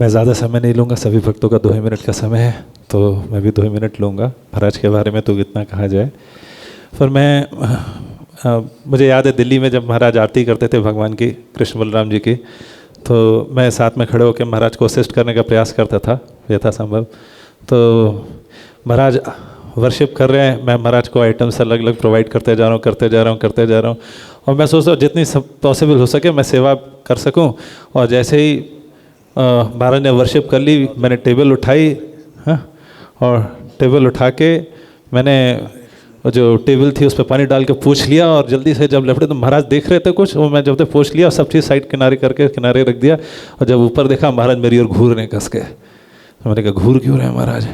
मैं ज़्यादा समय नहीं लूँगा, सभी भक्तों का 2 ही मिनट का समय है, तो मैं भी 2 ही मिनट लूँगा। महाराज के बारे में तो इतना कहा जाए। पर मुझे याद है दिल्ली में जब महाराज आरती करते थे भगवान की, कृष्ण बलराम जी की, तो मैं साथ में खड़े होकर महाराज को असिस्ट करने का प्रयास करता था यथासंभव। तो महाराज वर्शिप कर रहे हैं, मैं महाराज को आइटम्स अलग अलग प्रोवाइड करते जा रहा हूँ और मैं सोचता हूँ जितनी पॉसिबल हो सके मैं सेवा कर सकूँ। और जैसे ही महाराज ने वर्शिप कर ली, मैंने टेबल उठाई, हाँ, और टेबल उठा के मैंने जो टेबल थी उस पर पानी डाल के पोंछ लिया और जल्दी से जब लपटे तो महाराज देख रहे थे कुछ, वो मैं जब तक पोंछ लिया और सब चीज़ साइड किनारे करके किनारे रख दिया। और जब ऊपर देखा महाराज मेरी ओर घूर रहे कस के। मैंने कहा घूर क्यों रहे हैं महाराज?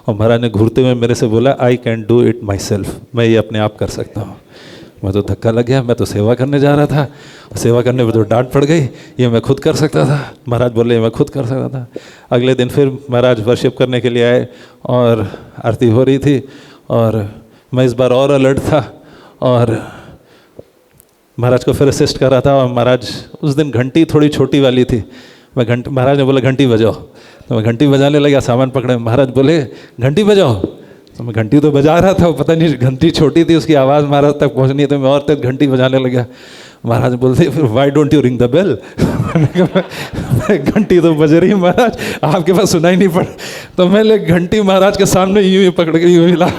और महाराज ने घूरते हुए मेरे से बोला, I can do it my self, मैं ये अपने आप कर सकता हूँ। मैं तो धक्का लग गया, मैं तो सेवा करने जा रहा था, सेवा करने में तो डांट पड़ गई, ये मैं खुद कर सकता था। महाराज बोले मैं खुद कर सकता था। अगले दिन फिर महाराज वर्शिप करने के लिए आए और आरती हो रही थी और मैं इस बार और अलर्ट था और महाराज को फिर असिस्ट कर रहा था। और महाराज उस दिन घंटी थोड़ी छोटी वाली थी, महाराज ने बोला घंटी बजाओ, तो मैं घंटी बजाने लगा, सामान पकड़े। महाराज बोले घंटी बजाओ, तो मैं घंटी तो बजा रहा था, पता नहीं घंटी छोटी थी, उसकी आवाज़ महाराज तक पहुंचनी, तो मैं और तेज घंटी बजाने लगा। महाराज बोलते फिर why don't you ring the bell? घंटी तो बज रही महाराज, आपके पास सुनाई नहीं पड़। तो मैं घंटी महाराज के सामने यूँ ही पकड़ के यूँ हिला,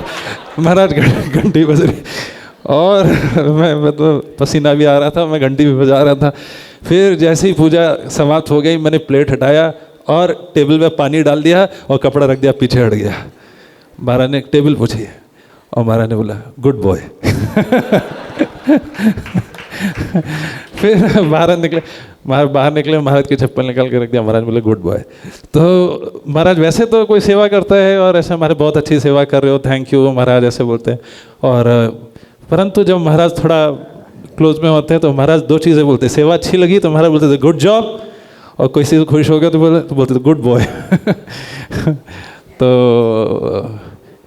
महाराज घंटी बज रही। और मैं तो पसीना भी आ रहा था, मैं घंटी भी बजा रहा था। फिर जैसे ही पूजा समाप्त हो गई, मैंने प्लेट हटाया और टेबल पे पानी डाल दिया और कपड़ा रख दिया, पीछे हट गया। महाराज ने टेबल पूछी और महाराज ने बोला गुड बॉय। फिर बाहर निकले, महाराज की चप्पल निकाल के रख दिया, महाराज बोले गुड बॉय। तो महाराज वैसे तो कोई सेवा करता है और ऐसे हमारे बहुत अच्छी सेवा कर रहे हो, थैंक यू महाराज ऐसे बोलते हैं। और परंतु जब महाराज थोड़ा क्लोज में होते हैं तो महाराज 2 चीज़ें बोलते हैं। सेवा अच्छी लगी तो महाराज बोलते थे गुड जॉब, और कोई चीज़ खुश हो गया तो बोलते थे गुड बॉय। तो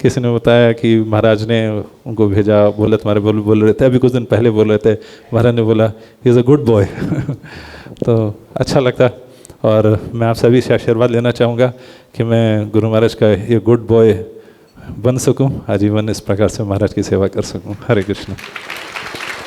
किसी ने बताया कि महाराज ने उनको भेजा, बोले तुम्हारे बोल रहे थे, अभी कुछ दिन पहले बोल रहे थे, महाराज ने बोला he is a good boy. तो अच्छा लगता। और मैं आप सभी से आशीर्वाद लेना चाहूँगा कि मैं गुरु महाराज का ये गुड बॉय बन सकूँ, आजीवन इस प्रकार से महाराज की सेवा कर सकूँ। हरे कृष्ण।